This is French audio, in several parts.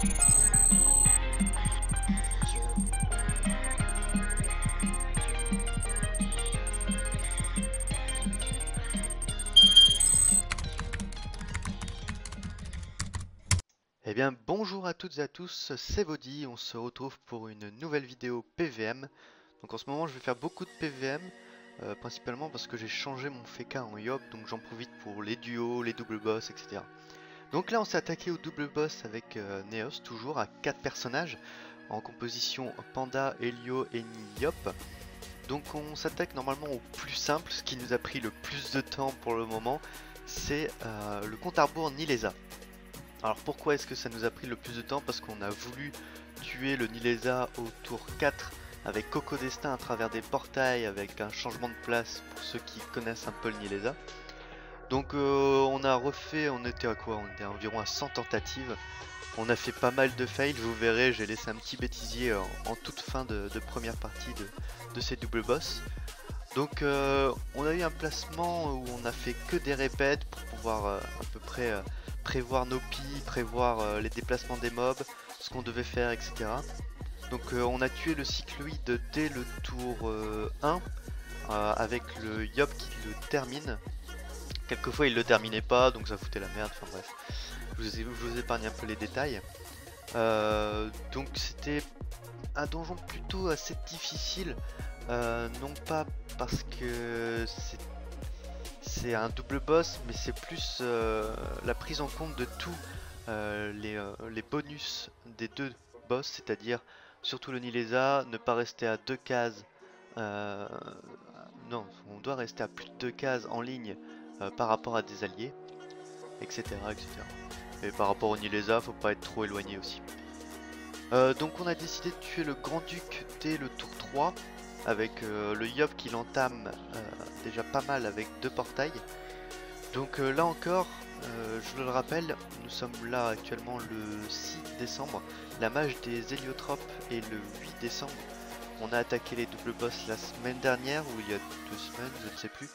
Eh bien bonjour à toutes et à tous, c'est Vody, on se retrouve pour une nouvelle vidéo PVM. Donc en ce moment je vais faire beaucoup de PVM, principalement parce que j'ai changé mon Feka en Yob, donc j'en profite pour les duos, les double boss, etc. Donc là on s'est attaqué au double boss avec Neos, toujours à 4 personnages, en composition Panda, Helio et Yop. Donc on s'attaque normalement au plus simple, ce qui nous a pris le plus de temps pour le moment, c'est le compte à rebours Nileza. Alors pourquoi est-ce que ça nous a pris le plus de temps? Parce qu'on a voulu tuer le Nileza au tour 4 avec Coco Destin à travers des portails avec un changement de place pour ceux qui connaissent un peu le Nileza. Donc on a refait, on était à quoi? On était à environ à 100 tentatives. On a fait pas mal de fails, vous verrez, j'ai laissé un petit bêtisier en toute fin de première partie de ces double boss. Donc on a eu un placement où on a fait que des répètes pour pouvoir à peu près prévoir nos pies, prévoir les déplacements des mobs, ce qu'on devait faire, etc. Donc on a tué le cycloïde dès le tour 1 avec le Yob qui le termine. Quelquefois il le terminait pas, donc ça foutait la merde, enfin bref. Je vous épargne un peu les détails. Donc c'était un donjon plutôt assez difficile, non pas parce que c'est un double boss, mais c'est plus la prise en compte de tous les bonus des deux boss, c'est-à-dire surtout le Nileza, ne pas rester à 2 cases, non, on doit rester à plus de 2 cases en ligne par rapport à des alliés, etc., etc. Et par rapport au Nileza, faut pas être trop éloigné aussi. Donc on a décidé de tuer le Grand-Duc dès le tour 3 avec le Yob qui l'entame déjà pas mal avec 2 portails. Donc là encore, je vous le rappelle, nous sommes là actuellement le 6 décembre, la mage des héliotropes et le 8 décembre. On a attaqué les double boss la semaine dernière ou il y a 2 semaines, je ne sais plus.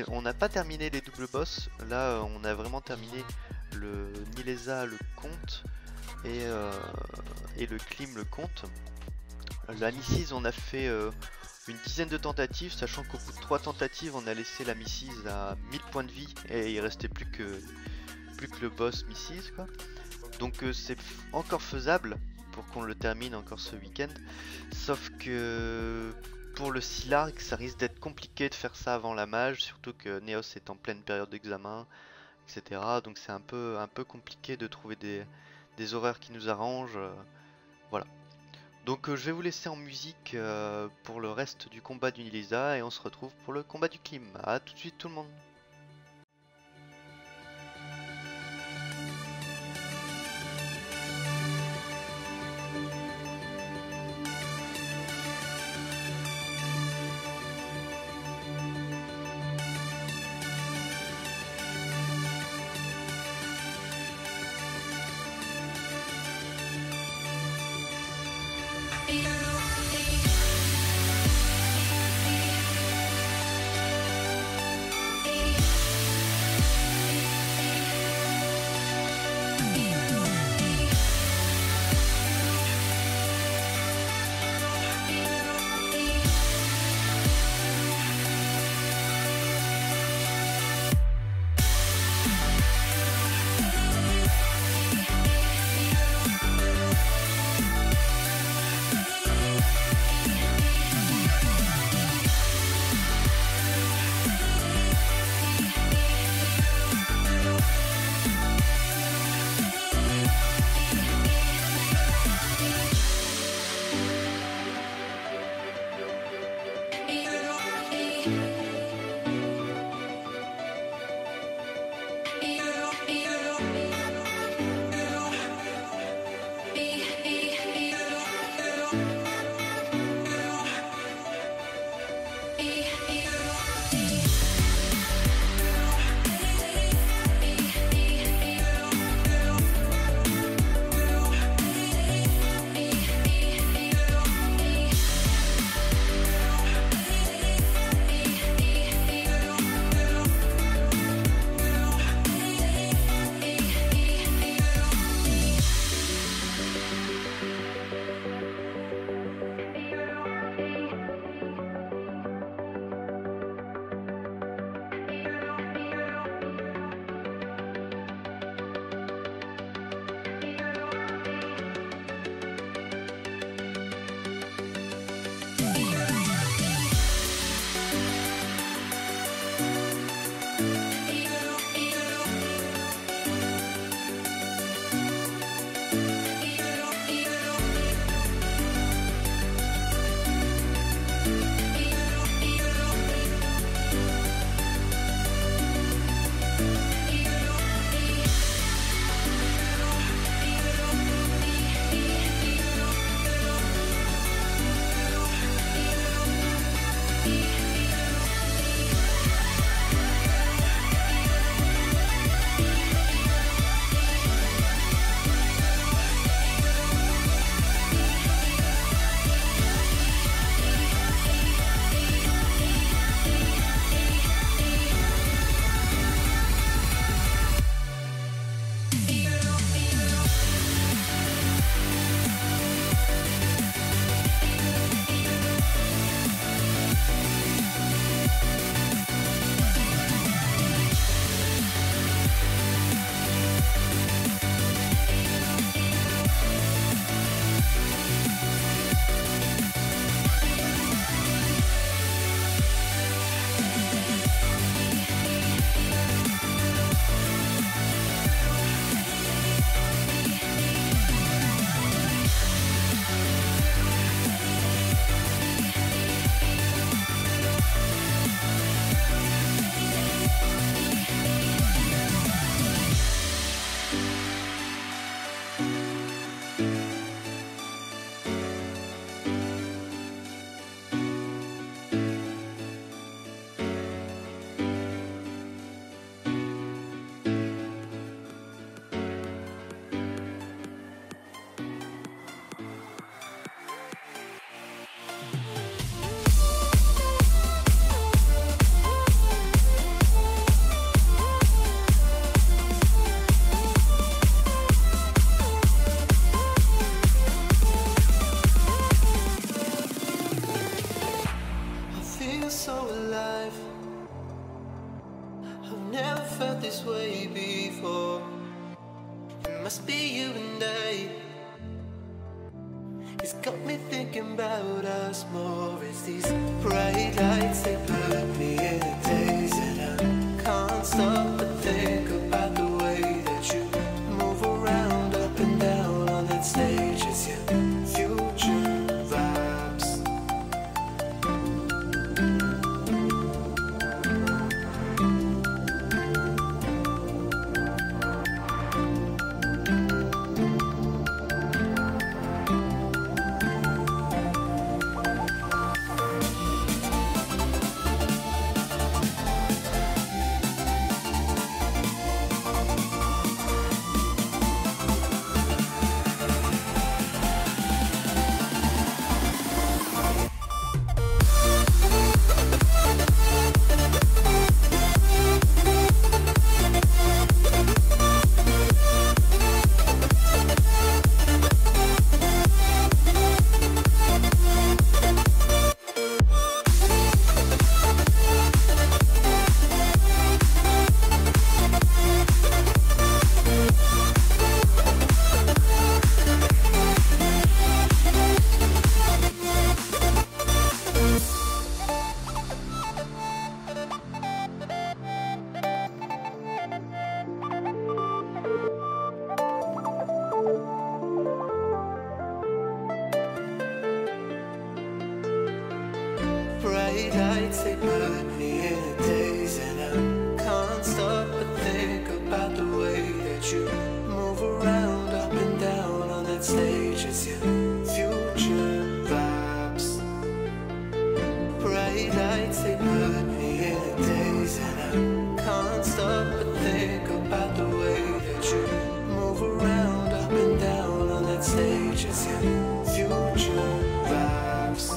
On n'a pas terminé les double boss, là on a vraiment terminé le Nileza, le Comte et le Klim, le Comte. La Mrs on a fait une dizaine de tentatives, sachant qu'au bout de 3 tentatives on a laissé la Mrs à 1000 points de vie et il restait plus que le boss Mrs quoi. Donc c'est encore faisable pour qu'on le termine encore ce week-end, sauf que pour le Silark ça risque d'être compliqué de faire ça avant la mage, surtout que Neos est en pleine période d'examen, etc. Donc c'est un peu compliqué de trouver des horaires qui nous arrangent, voilà. Donc je vais vous laisser en musique pour le reste du combat du Nileza et on se retrouve pour le combat du Klim. A tout de suite tout le monde. second day. It's got me thinking about us more. It's these bright lights, they put me in a daze, and I can't stop but think about the way that you move around up and down on that stage. It's your future vibes. Bright lights, they put me in a daze, and I can't stop but think about the way that you move around up and down on that stage. It's your future vibes. Bright lights, they put me in a daze, and I can't stop but think about the way that you move around up and down on that stage. It's your future vibes.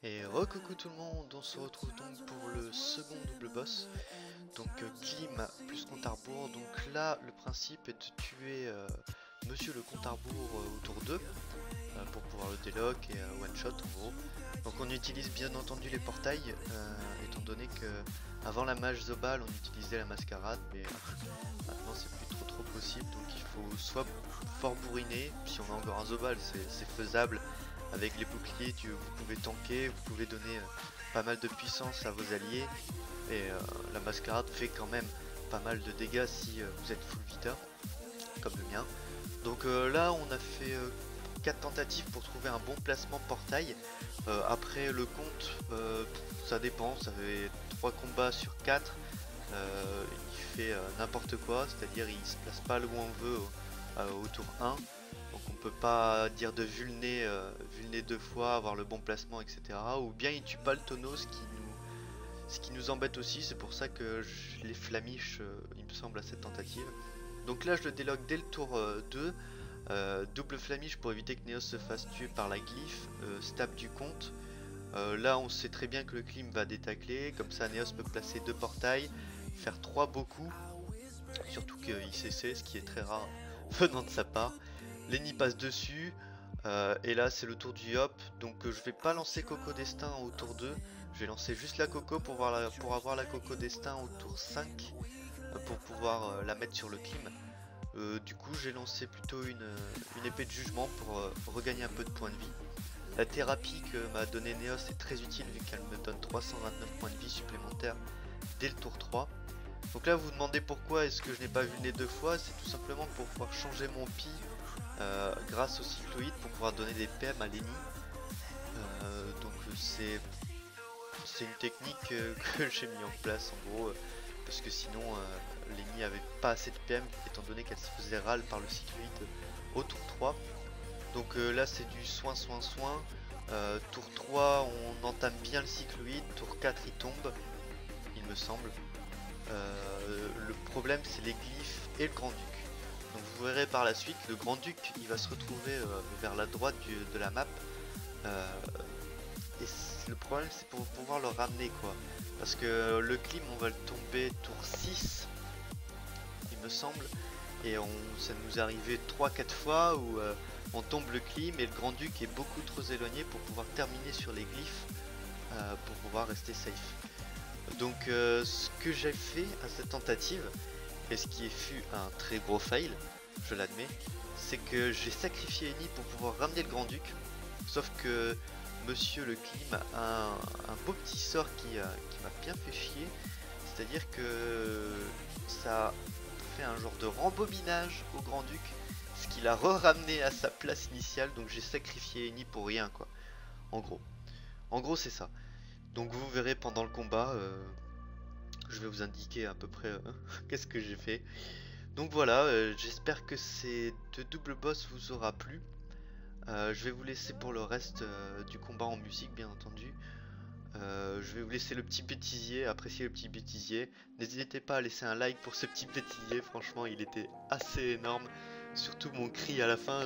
Et recoucou tout le monde, on se retrouve donc pour le second double boss, donc Glim plus compte à rebours. Donc là le principe est de tuer monsieur le compte à rebours autour d'eux pour pouvoir le délock et one shot en gros. Donc on utilise bien entendu les portails, étant donné que avant la mage Zobal on utilisait la mascarade, mais maintenant c'est plus trop possible, donc il faut soit fort bourriner, si on a encore un Zobal c'est faisable. Avec les boucliers, vous pouvez tanker, vous pouvez donner pas mal de puissance à vos alliés. Et la mascarade fait quand même pas mal de dégâts si vous êtes full vita, comme le mien. Donc là, on a fait 4 tentatives pour trouver un bon placement portail. Après le compte, ça dépend, ça fait 3 combats sur 4. Il fait n'importe quoi, c'est-à-dire il se place pas là où on veut au tour 1. Donc on peut pas dire de vulner 2 fois, avoir le bon placement, etc. Ou bien il tue pas le tonneau, ce qui nous embête aussi. C'est pour ça que je les flamiche, il me semble, à cette tentative. Donc là je le déloque dès le tour 2. Double flamiche pour éviter que Neos se fasse tuer par la glyphe, stab du compte. Là on sait très bien que le clim va détacler, comme ça Neos peut placer 2 portails. faire 3 beaux coups, surtout que ICC, ce qui est très rare venant de sa part. Lenny passe dessus, et là c'est le tour du hop, donc je vais pas lancer Coco Destin au tour 2, je vais lancer juste la Coco pour avoir la Coco Destin au tour 5, pour pouvoir la mettre sur le clim. Du coup j'ai lancé plutôt une épée de jugement pour regagner un peu de points de vie. La thérapie que m'a donné Neos est très utile vu qu'elle me donne 329 points de vie supplémentaires dès le tour 3. Donc là vous vous demandez pourquoi est-ce que je n'ai pas vu le nez 2 fois, c'est tout simplement pour pouvoir changer mon pi grâce au cycloïde pour pouvoir donner des PM à Lenny. Donc c'est une technique que j'ai mis en place en gros, parce que sinon Lenny avait pas assez de PM étant donné qu'elle se faisait râle par le cycloïde au tour 3. Donc là c'est du soin. Tour 3 on entame bien le cycloïde, tour 4 il tombe, il me semble. Le problème c'est les glyphes et le grand-duc. Donc vous verrez par la suite, le grand-duc il va se retrouver vers la droite de la map. Et le problème c'est pour pouvoir le ramener quoi. Parce que le clim on va le tomber tour 6 il me semble. Et ça nous est arrivé 3-4 fois où on tombe le clim et le grand-duc est beaucoup trop éloigné pour pouvoir terminer sur les glyphes, pour pouvoir rester safe. Donc ce que j'ai fait à cette tentative, et ce qui fut un très gros fail, je l'admets, c'est que j'ai sacrifié Eni pour pouvoir ramener le grand-duc, sauf que monsieur le clim a un beau petit sort qui m'a bien fait chier, c'est-à-dire que ça fait un genre de rembobinage au grand-duc, ce qui l'a re-ramené à sa place initiale, donc j'ai sacrifié Eni pour rien quoi, en gros c'est ça. Donc vous verrez pendant le combat, je vais vous indiquer à peu près qu'est-ce que j'ai fait. Donc voilà, j'espère que ces 2 doubles boss vous aura plu. Je vais vous laisser pour le reste du combat en musique bien entendu. Je vais vous laisser le petit bêtisier, apprécier le petit bêtisier. N'hésitez pas à laisser un like pour ce petit bêtisier, franchement il était assez énorme. Surtout mon cri à la fin,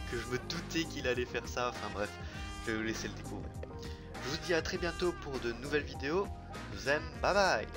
que je me doutais qu'il allait faire ça, enfin bref, je vais vous laisser le découvrir. Je vous dis à très bientôt pour de nouvelles vidéos. Je vous aime, bye bye.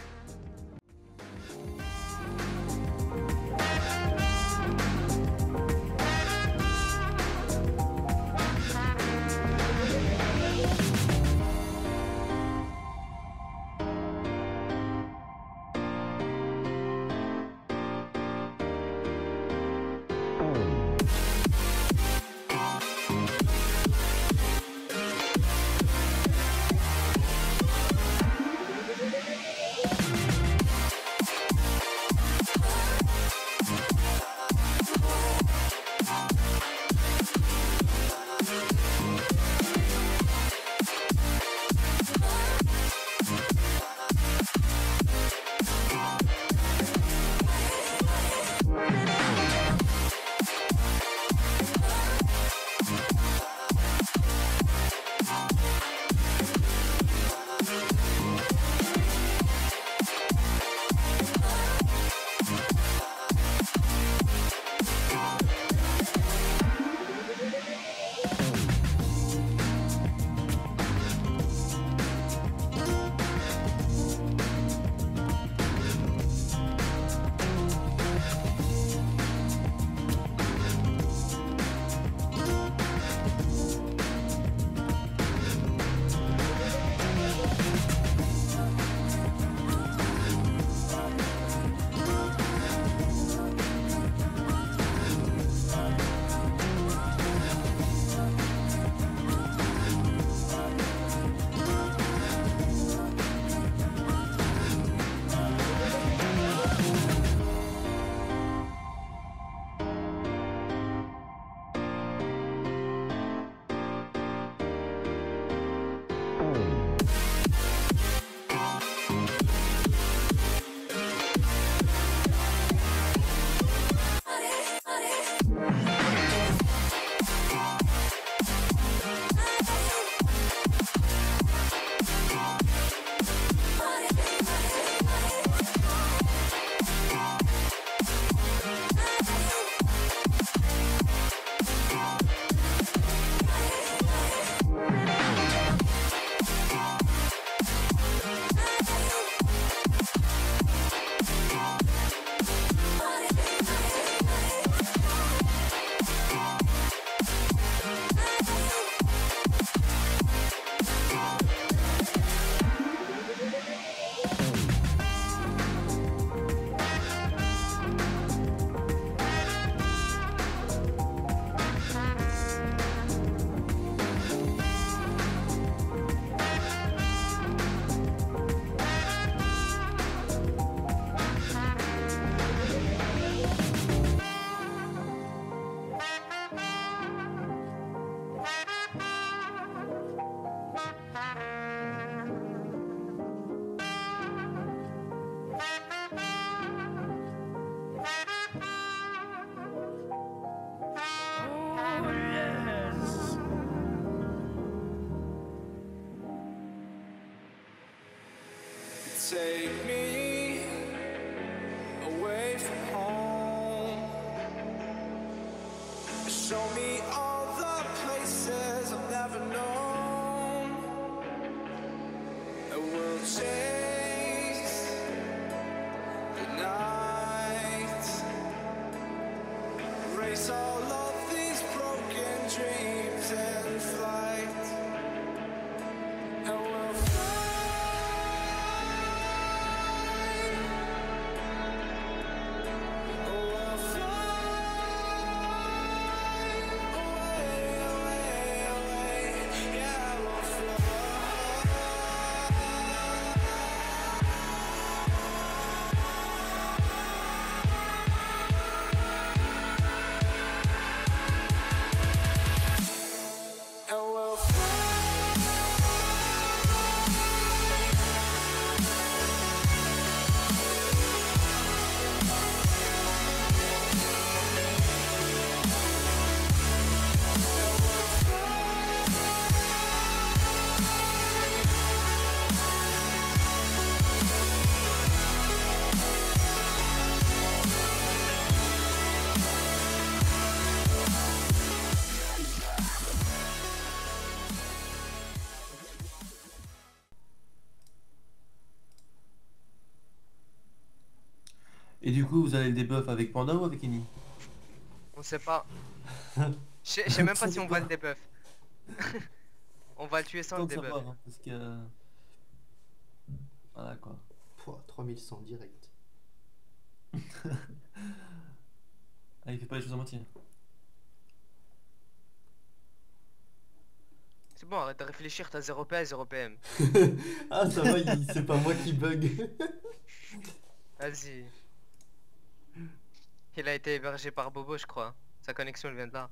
Et du coup, vous avez le debuff avec Panda ou avec Eni? On sait pas. Je sais même pas si on va le debuff. On va le tuer sans le Tant que ça debuff. part, hein, parce que... Voilà quoi. Pouah, 3100 direct. Ah, il fait pas les choses à moitié. C'est bon, arrête de réfléchir, t'as 0 PS, 0 PM. Ah ça va, c'est pas moi qui bug. Vas-y. Il a été hébergé par Bobo, je crois. Sa connexion elle vient de là.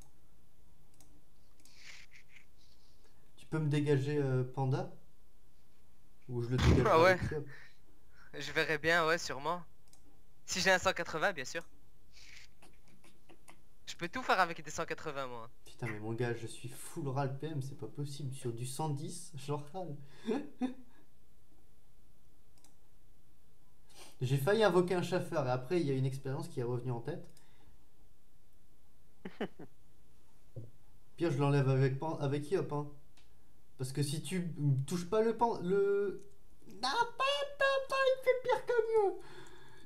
Tu peux me dégager Panda? Ou je le dégage Ah ouais. avec toi? Je verrai bien, ouais, sûrement. Si j'ai un 180, bien sûr. Je peux tout faire avec des 180, moi. Putain mais mon gars, je suis full râle PM, c'est pas possible. Sur du 110, genre râle. J'ai failli invoquer un chauffeur et après il y a une expérience qui est revenue en tête. Pire, je l'enlève avec Yop, hein. Parce que si tu touches pas le... Non, pas, il fait pire que mieux.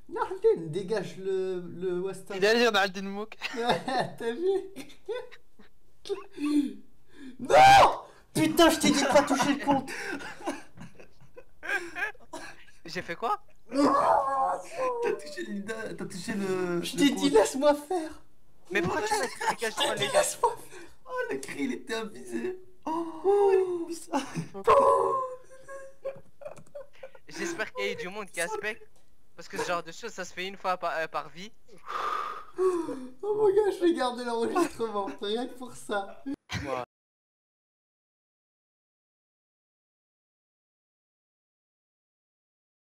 Nardin, dégage le Wasta. Il a l'air d'Alden Mook. T'as vu? Non! Putain, je t'ai dit de pas toucher le compte. J'ai fait quoi? T'as touché Linda, t'as touché le... Je t'ai dit laisse-moi faire. Mais pourquoi tu me dégages pas les gars? Laisse-moi faire. Oh, le cri, il était avisé. Oh, ça. J'espère qu'il y a eu du monde qui aspecte. Parce que ce genre de choses, ça se fait une fois par vie. Oh mon gars, je vais garder l'enregistrement, rien que pour ça.